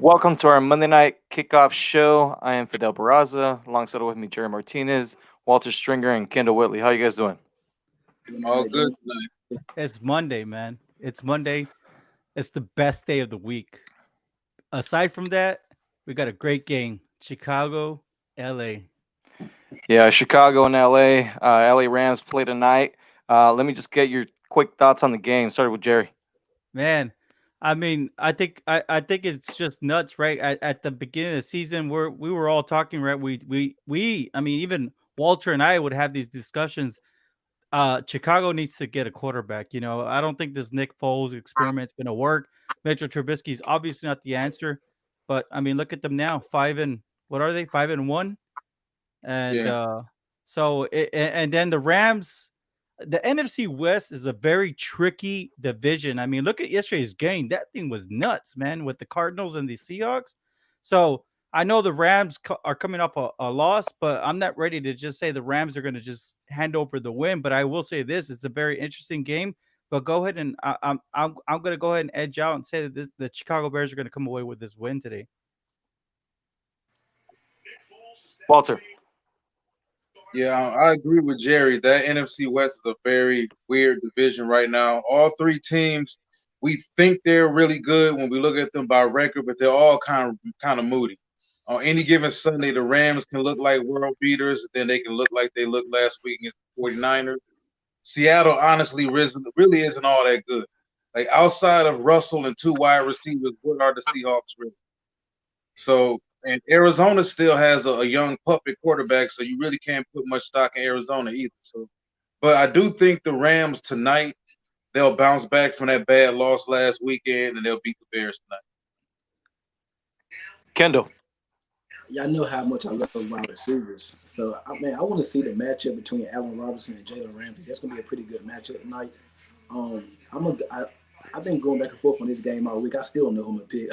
Welcome to our Monday night kickoff show. I am Fidel Barraza, alongside with me Jerry Martinez, Walter Stringer, and Kendall Whitley. How you guys doing? Doing all All right, good doing. tonight. It's Monday, man. It's Monday. It's the best day of the week. Aside from that, we got a great game. Chicago, LA. Yeah, Chicago and LA. LA Rams play tonight. Let me just get your quick thoughts on the game. Started with Jerry. Man, I think it's just nuts, right? At the beginning of the season, we were all talking, right? Even Walter and I would have these discussions. Chicago needs to get a quarterback. I don't think this Nick Foles experiment's going to work. Mitchell Trubisky's obviously not the answer, but I mean, look at them now. What are they? 5-1, and Yeah, and then the Rams. The NFC West is a very tricky division. I mean, look at yesterday's game. That thing was nuts, man, with the Cardinals and the Seahawks. So I know the Rams are coming off a loss, but I'm not ready to just say the Rams are going to just hand over the win. But I will say this: it's a very interesting game. But go ahead and I'm going to go ahead and edge out and say that the Chicago Bears are going to come away with this win today. Walter. yeah, I agree with Jerry. That NFC West is a very weird division right now. All three teams, we think they're really good when we look at them by record, but they're all kind of moody. On any given Sunday, the Rams can look like world beaters, then they can look like they looked last week against the 49ers. Seattle, honestly, really isn't all that good. Like outside of Russell and two wide receivers, what are the Seahawks really? So, and Arizona still has a young puppet quarterback, so you really can't put much stock in Arizona either. So, but I do think the Rams tonight they'll bounce back from that bad loss last weekend and they'll beat the Bears tonight. Kendall. Y'all know how much I love wide receivers. So, I want to see the matchup between Allen Robinson and Jalen Ramsey. That's gonna be a pretty good matchup tonight. Um, I'm a, I, I've been going back and forth on this game all week. I still don't know who I'm gonna pick.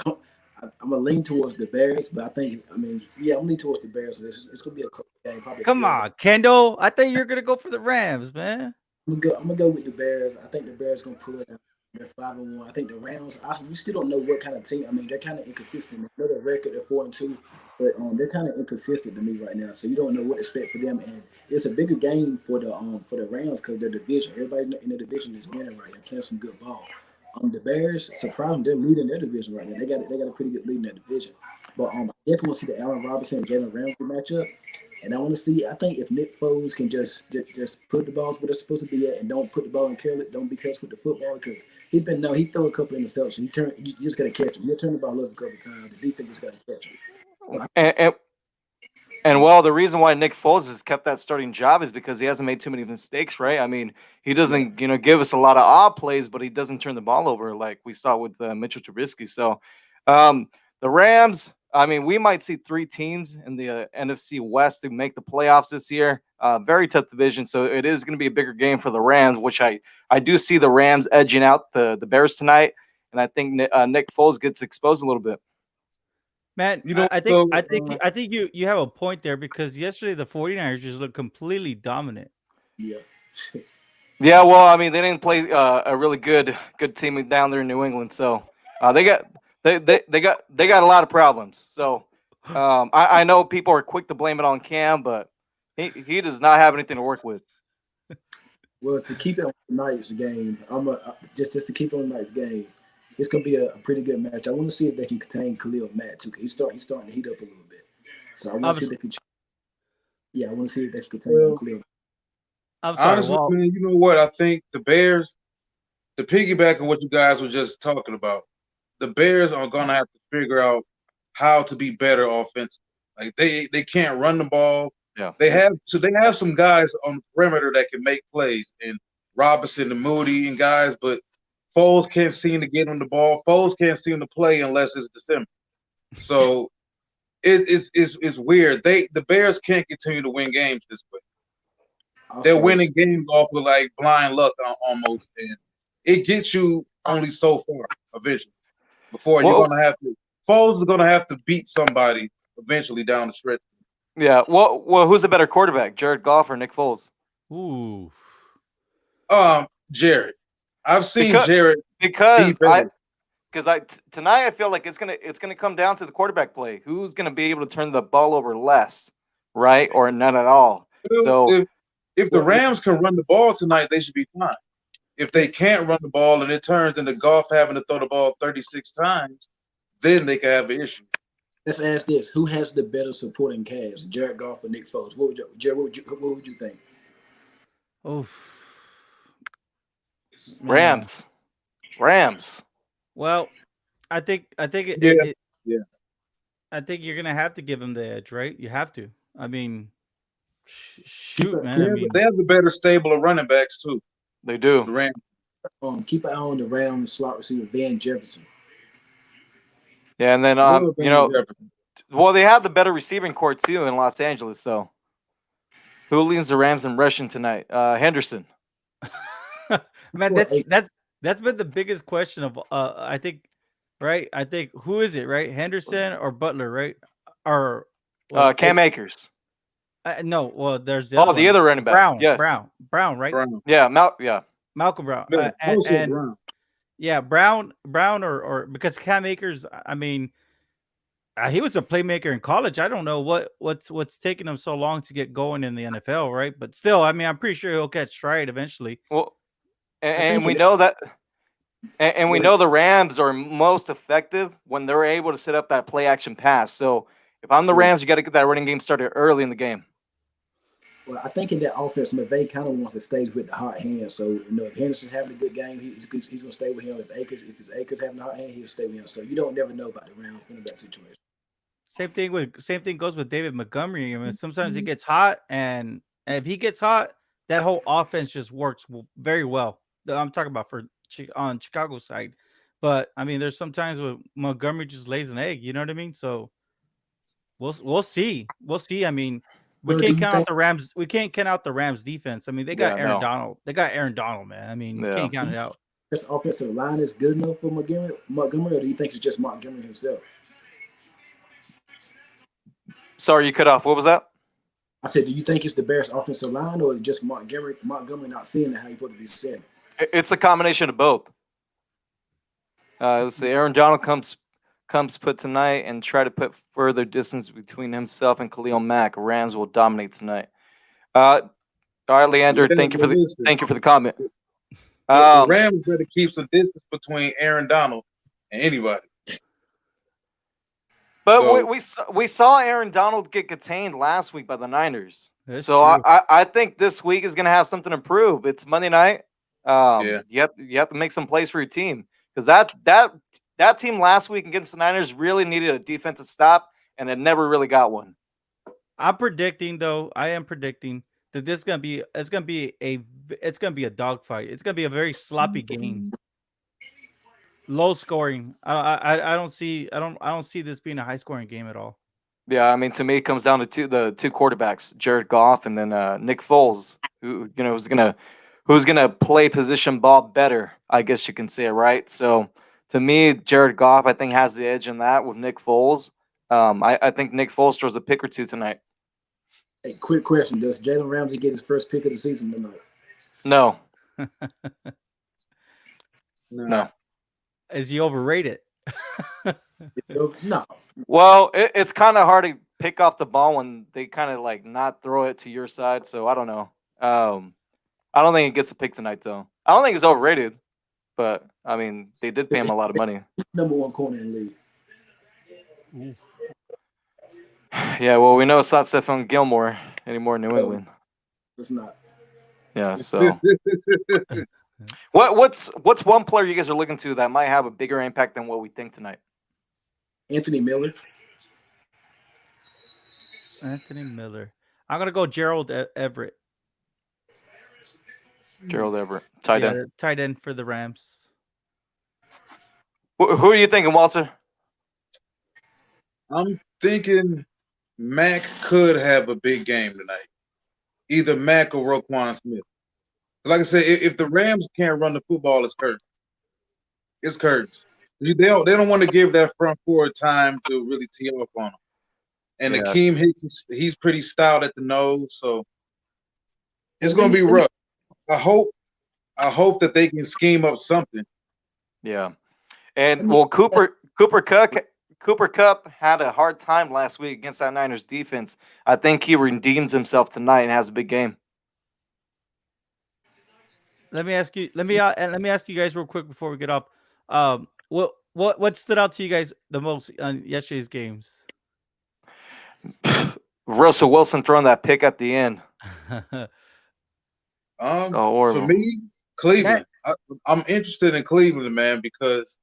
I'm gonna lean towards the Bears, but I'm leaning towards the Bears. So it's gonna be a close game, probably a Come field goal. on, Kendall. I thought you were going to go for the Rams, man. I'm gonna go with the Bears. I think the Bears gonna pull it out. They're 5-1. I think the Rams. We still don't know what kind of team. I mean, they're kind of inconsistent. They know their record. They're 4-2, but they're kind of inconsistent to me right now. So you don't know what to expect for them. And it's a bigger game for the Rams because their division. Everybody in the division is winning right. They're playing some good ball. The Bears, surprising, they're leading their division right now. They got a pretty good lead in that division. But I definitely want to see the Allen Robinson and Jalen Ramsey matchup. And I want to see. I think if Nick Foles can just put the balls where they're supposed to be at, and don't put the ball in careless, don't be careless with the football because he's been no. He threw a couple interceptions. You just got to catch him. You turn the ball over a couple times. The defense just got to catch him. So And, and and well, the reason why Nick Foles has kept that starting job is because he hasn't made too many mistakes, right? I mean, he yeah, doesn't, give us a lot of odd plays, but he doesn't turn the ball over like we saw with Mitchell Trubisky. So, um, the Rams. I mean, we might see three teams in the NFC West to make the playoffs this year. Very tough division, so it is going to be a bigger game for the Rams, which I do see the Rams edging out the Bears tonight, and I think Nick Foles gets exposed a little bit. Man, You I, know, I think so I think I think you have a point there because yesterday the 49ers just looked completely dominant. yeah. Yeah, well, I mean, they didn't play a really good team down there in New England, so they got they got a lot of problems. So I know people are quick to blame it on Cam, but he does not have anything to work with. Well, to keep it on tonight's game, just to keep it on tonight's game. It's gonna be a pretty good match. I want to see if they can contain Khalil Mack too. 'Cause he's starting to heat up a little bit. So I want to see if I'm they can. Yeah, I want to see if they can contain well, Khalil. I'm sorry. honestly, Well, man, you know what? I think the Bears, the piggyback on what you guys were just talking about, the Bears are gonna have to figure out how to be better offensively. Like they can't run the ball. Yeah. They have some guys on the perimeter that can make plays and Robinson and Moody and guys, but Foles can't seem to get on the ball. Foles can't seem to play unless it's December. So it's weird. The Bears can't continue to win games this way. They're Also, winning games off of like blind luck almost, and it gets you only so far eventually. Before you're Well, gonna have to, Foles is gonna have to beat somebody eventually down the stretch. yeah. Well, who's a better quarterback, Jared Goff or Nick Foles? ooh, Jared, I've seen Because Jared be because I better. tonight I feel like it's gonna come down to the quarterback play. Who's gonna be able to turn the ball over less, right, or none at all? So If the Rams can run the ball tonight, they should be fine. If they can't run the ball and it turns into Goff having to throw the ball 36 times, then they could have an issue. Let's ask this: who has the better supporting cast, Jared Goff or Nick Foles? Jared, what would you think? Oof. Man. Rams. Well, I think Yeah. I think you're gonna have to give him the edge, right? You have to. I mean, shoot, man. Yeah, I mean, but they have the better stable of running backs too. They The do. Rams. Keep an eye on the Rams slot receiver Van Jefferson. Yeah, and then Love Van Jefferson. well, they have the better receiving core too in Los Angeles. So who leads the Rams in rushing tonight? Henderson. man, Or that's been the biggest question of I think, right? I think who is it, right? Henderson or Butler, right? Or Cam Akers. no, well, there's the Oh, other the one. other running back. Yes. Brown, right? Brown. Yeah, yeah. Malcolm Brown. No, also And Brown. yeah, Brown or because Cam Akers, I mean, he was a playmaker in college. I don't know what's taking him so long to get going in the NFL, right? But still, I mean, I'm pretty sure he'll catch stride eventually. Well, and we know that, and we know the Rams are most effective when they're able to set up that play action pass. So if I'm the Rams, you got to get that running game started early in the game. Well, I think in that offense, McVay kind of wants to stay with the hot hand. So, if Henderson's having a good game, he's going to stay with him. If it's Akers having a hot hand, he'll stay with him. So you don't never know about the Rams in that situation. Same thing goes with David Montgomery. I mean, sometimes he gets hot, and if he gets hot, that whole offense just works very well. I'm talking about on Chicago side, but I mean, there's sometimes where Montgomery just lays an egg. You know what I mean? So we'll see. I mean, we can't count out the Rams. We can't count out the Rams defense. I mean, they got Aaron Donald. They got Aaron Donald, man. I mean, you can't count it out. This offensive line is good enough for Montgomery, or do you think it's just Montgomery himself? Sorry, you cut off. What was that? I said, do you think it's the Bears' offensive line, or just Montgomery not seeing it how you put it be seeing it? It's a combination of both. Let's see. Aaron Donald comes put tonight and try to put further distance between himself and Khalil Mack. Rams will dominate tonight. All right, Leander. Thank you for the comment. The Rams better keep some distance between Aaron Donald and anybody. But we saw Aaron Donald get contained last week by the Niners. That's so true. I think this week is going to have something to prove. It's Monday night. You have to make some plays for your team, because that team last week against the Niners really needed a defensive stop, and it never really got one. I am predicting that it's gonna be a dogfight. It's gonna be a very sloppy game, low scoring. I don't see this being a high scoring game at all. Yeah, I mean, to me, it comes down to the two quarterbacks, Jared Goff and then Nick Foles, who's gonna play position ball better, I guess you can say, right? So to me, Jared Goff, I think, has the edge in that with Nick Foles. I think Nick Foles throws a pick or two tonight. Hey, quick question: does Jalen Ramsey get his first pick of the season tonight? No. No. Is he overrated? No. Well, it's kind of hard to pick off the ball when they kind of like not throw it to your side. So I don't know. I don't think he gets a pick tonight, though. I don't think he's overrated, but I mean, they did pay him a lot of money. Number one corner in the league. Yeah, well, we know it's not Stephon Gilmore anymore in New England. It's not. Yeah, so what's one player you guys are looking to that might have a bigger impact than what we think tonight? Anthony Miller. I'm gonna go Gerald Everett. Gerald Everett, tight end. Tight end for the Rams. Who are you thinking, Walter? I'm thinking Mac could have a big game tonight. Either Mac or Roquan Smith. Like I said, if the Rams can't run the football, it's curtains. It's curtains. They don't want to give that front four time to really tee off on them. And Akeem Hicks, he's pretty stout at the nose, so it's going to be rough. I hope that they can scheme up something. Yeah. And Let me well, Cooper Cup had a hard time last week against that Niners defense. I think he redeems himself tonight and has a big game. Let me ask you. Let me ask you guys real quick before we get off. What stood out to you guys the most on yesterday's games? Russell Wilson throwing that pick at the end. So For horrible. me, Cleveland. I'm interested in Cleveland, man, because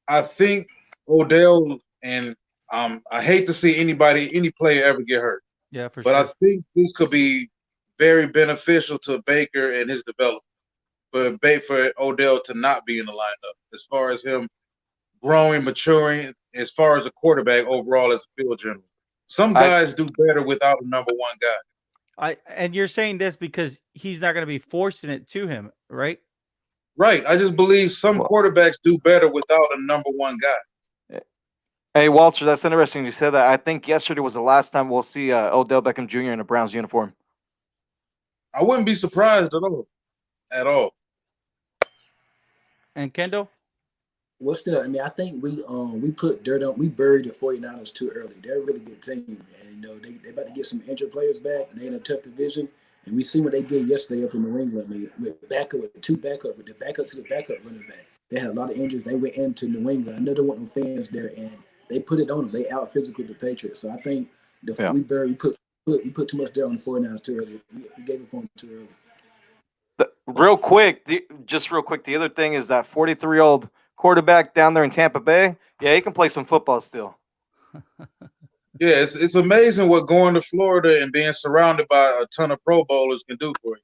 I think Odell and I hate to see any player ever get hurt, Yeah, for but I sure. think this could be very beneficial to Baker and his development. For Odell to not be in the lineup, as far as him growing, maturing, as far as a quarterback overall as a field general. Some I guys do better without a number one guy. And you're saying this because he's not going to be forcing it to him, right? Right. I just believe some well, quarterbacks do better without a number one guy. hey Walter, that's interesting you said that. I think yesterday was the last time we'll see Odell Beckham Jr. in a Browns uniform. I wouldn't be surprised at all. At all. And Kendall, what's that? I mean, I think we put dirt on we buried the 49ers too early. They're a really good team. And you know, they about to get some injured players back and they're in a tough division. And we see what they did yesterday up in New England. I mean, with two backup, with the backup to the backup running back. They had a lot of injuries. They went into New England. I know there weren't no fans there, and they put it on them. They out physical the Patriots. So I think Yeah. we put too much dirt on the 49ers too early. We gave up on them too early. Just real quick, the other thing is that 43-year-old quarterback down there in Tampa Bay. Yeah, he can play some football still. Yeah, it's amazing what going to Florida and being surrounded by a ton of Pro Bowlers can do for you.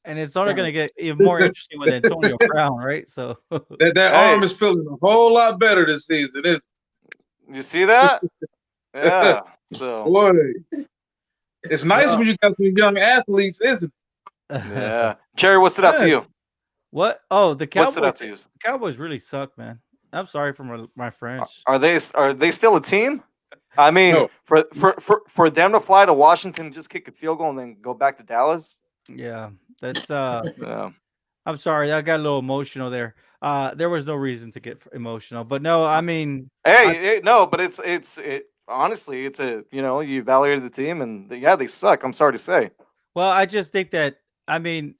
and it's only going to get even more interesting with Antonio Brown, right? So That Hey. arm is feeling a whole lot better this season, isn't You see that? Yeah. it? So Boy, it's nice when you got some young athletes, isn't it? yeah. Jerry, what stood out to Yeah. you? What? Oh, the What stood out Cowboys. to you? Cowboys really suck, man. I'm sorry for my French. Are they still a team? I mean, No. for them to fly to Washington, just kick a field goal and then go back to Dallas. Yeah, that's Yeah. I'm sorry, I got a little emotional there. There was no reason to get emotional, but no, I mean, No, but honestly, it's you evaluated the team and yeah, they suck. I'm sorry to say. well, I just think that I mean,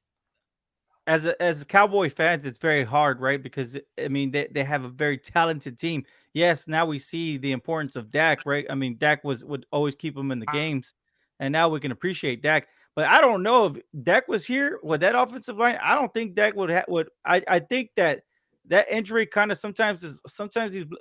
as Cowboy fans, it's very hard, right? Because I mean, they have a very talented team. Yes, now we see the importance of Dak, right? I mean, Dak would always keep them in the games, and now we can appreciate Dak. But I don't know if Dak was here with that offensive line. I don't think Dak would. I think that injury kind of sometimes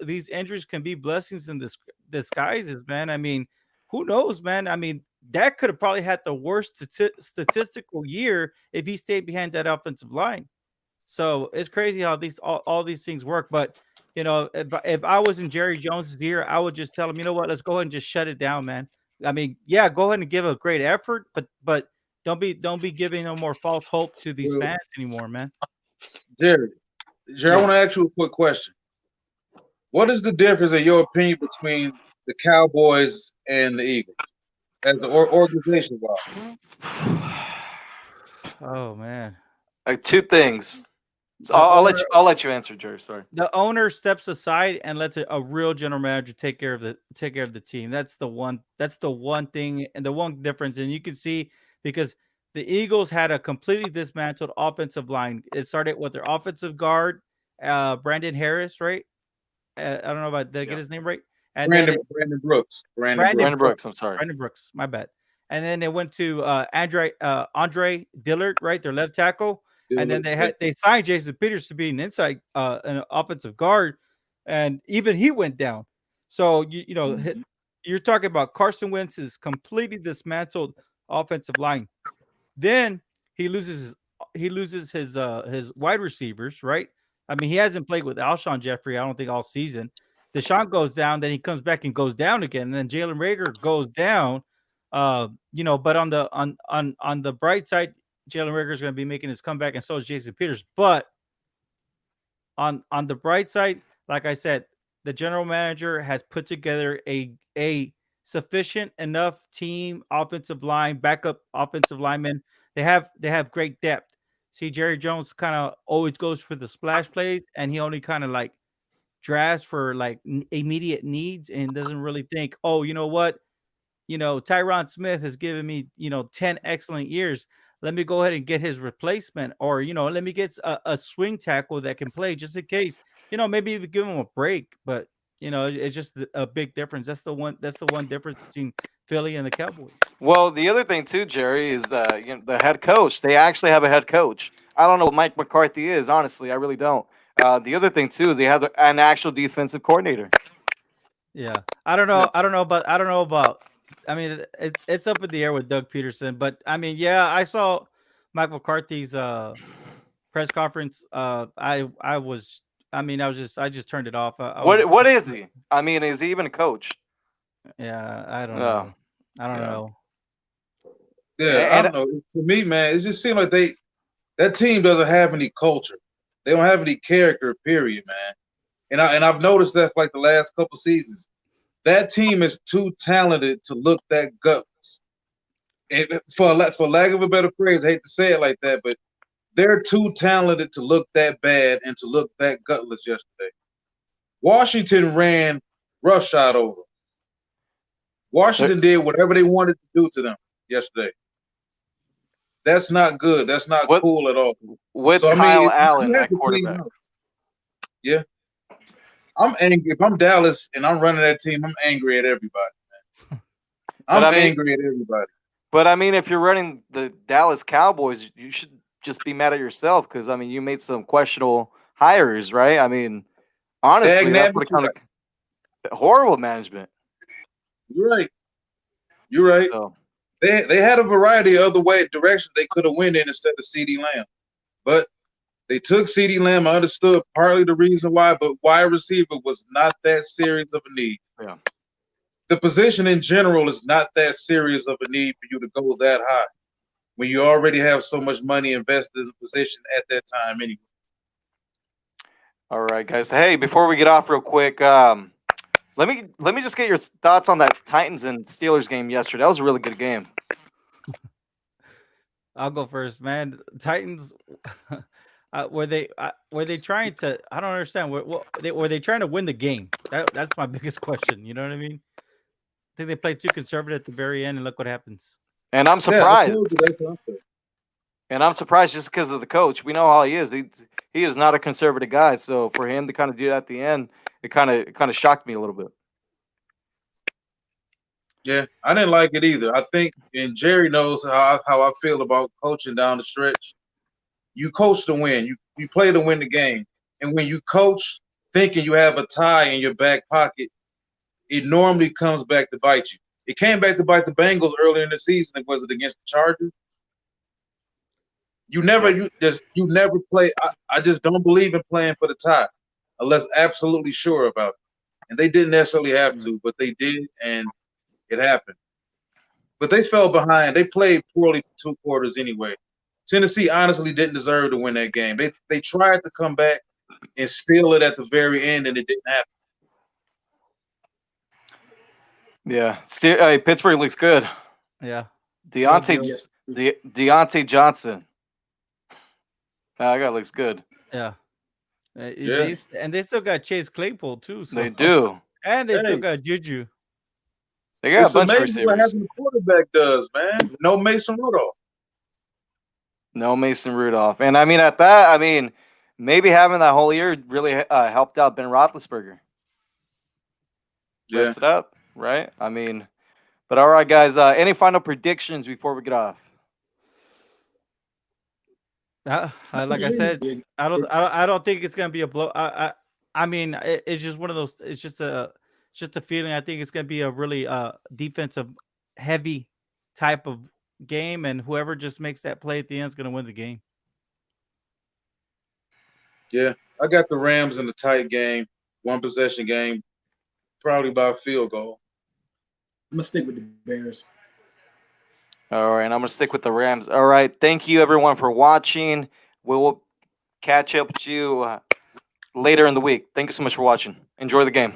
these injuries can be blessings in disguises, man. I mean, who knows, man? I mean, Dak could have probably had the worst statistical year if he stayed behind that offensive line. So it's crazy how all these things work. But if I was in Jerry Jones's ear, I would just tell him, you know what, let's go ahead and just shut it down, man. I mean, yeah, go ahead and give a great effort, but don't be giving no more false hope to these Well, fans anymore, man. Jerry, Yeah. I want to ask you a quick question. What is the difference, in your opinion, between the Cowboys and the Eagles as an organization? Oh man. Like two things. So The I'll let you answer, Jerry. Sorry. The owner steps aside and lets a real general manager take care of the team. That's the one thing and the one difference. And you can see because the Eagles had a completely dismantled offensive line. It started with their offensive guard, Brandon Harris, right? I don't know if did I get his name right? And then Brandon Brooks. Brandon Brooks. I'm sorry. Brandon Brooks, my bad. And then they went to Andre Dillard, right? Their left tackle. And then they signed Jason Peters to be an offensive guard, and even he went down. So you're talking about Carson Wentz's completely dismantled offensive line. Then he loses his wide receivers, right? I mean, he hasn't played with Alshon Jeffrey, I don't think, all season. Deshaun goes down, then he comes back and goes down again. And then Jalen Rager goes down. But on the bright side, Jalen Rager is going to be making his comeback, and so is Jason Peters. But on the bright side, like I said, the general manager has put together a sufficient enough team, offensive line, backup offensive linemen. They have great depth. See, Jerry Jones kind of always goes for the splash plays, and he only kind of like drafts for like immediate needs and doesn't really think, oh, you know what, Tyron Smith has given me 10 excellent years. Let me go ahead and get his replacement, or let me get a swing tackle that can play just in case. Maybe even give him a break, but it's just a big difference. That's the one. That's the one difference between Philly and the Cowboys. Well, the other thing too, Jerry, is the head coach. They actually have a head coach. I don't know what Mike McCarthy is. Honestly, I really don't. The other thing too, they have an actual defensive coordinator. Yeah, I don't know. I don't know about. I mean, it's up in the air with Doug Peterson, but I mean, yeah, I saw Mike McCarthy's press conference. I was. I mean, I just turned it off. I was just. What is he? I mean, is he even a coach? Yeah, I don't No. know. I don't Yeah. know. Yeah, I don't know. To me, man, it just seems like that team doesn't have any culture. They don't have any character, period, man. And I've noticed that for like the last couple seasons. That team is too talented to look that gutless. And for lack of a better phrase, I hate to say it like that, but they're too talented to look that bad and to look that gutless yesterday. Washington ran roughshod over. Washington did whatever they wanted to do to them yesterday. That's not good. That's not cool at all. With Kyle Allen at quarterback. Yeah. I'm angry. If I'm Dallas and I'm running that team, I'm angry at everybody, man. I'm angry at everybody. But I mean, if you're running the Dallas Cowboys, you should just be mad at yourself because I mean, you made some questionable hires, right? I mean, honestly, that's what kind of horrible management. You're right. You're right. So. They had a variety of other directions they could have went in instead of CeeDee Lamb, but they took CeeDee Lamb. I understood partly the reason why, but wide receiver was not that serious of a need. Yeah. The position in general is not that serious of a need for you to go that high when you already have so much money invested in the position at that time anyway. All right, guys. Hey, before we get off real quick, let me just get your thoughts on that Titans and Steelers game yesterday. That was a really good game. I'll go first, man. Titans, were they trying to? I don't understand. Were they trying to win the game? That's my biggest question. You know what I mean? I think they played too conservative at the very end, and look what happens. And I'm surprised. Yeah, I told you that's unfair. And I'm surprised just because of the coach. We know how he is. He is not a conservative guy. So for him to kind of do that at the end, it kind of shocked me a little bit. Yeah, I didn't like it either. I think, and Jerry knows how I feel about coaching down the stretch. You coach to win. You play to win the game. And when you coach thinking you have a tie in your back pocket, it normally comes back to bite you. It came back to bite the Bengals earlier in the season. Was it against the Chargers? You never play. I just don't believe in playing for the tie unless absolutely sure about it. And they didn't necessarily have to, but they did, and it happened. But they fell behind. They played poorly for 2 quarters anyway. Tennessee honestly didn't deserve to win that game. They tried to come back and steal it at the very end, and it didn't happen. Yeah, Pittsburgh looks good. Yeah, Deontay Johnson. That guy looks good. Yeah. They still got Chase Claypool too. So. They do, and they still got Juju. They got a bunch of receivers. What having the quarterback does, man. No Mason Rudolph. No Mason Rudolph, and I mean at that, maybe having that whole year really helped out Ben Roethlisberger. Yeah. Rest it up, right? But all right, guys. Any final predictions before we get off? Like I said, I don't think it's gonna be a blow. It's just one of those. It's just a feeling. I think it's gonna be a really defensive heavy type of game, and whoever just makes that play at the end is gonna win the game. Yeah, I got the Rams in the tight game, 1 possession game, probably by a field goal. I'm gonna stick with the Bears. All right, I'm going to stick with the Rams. All right, thank you, everyone, for watching. We will catch up with you later in the week. Thank you so much for watching. Enjoy the game.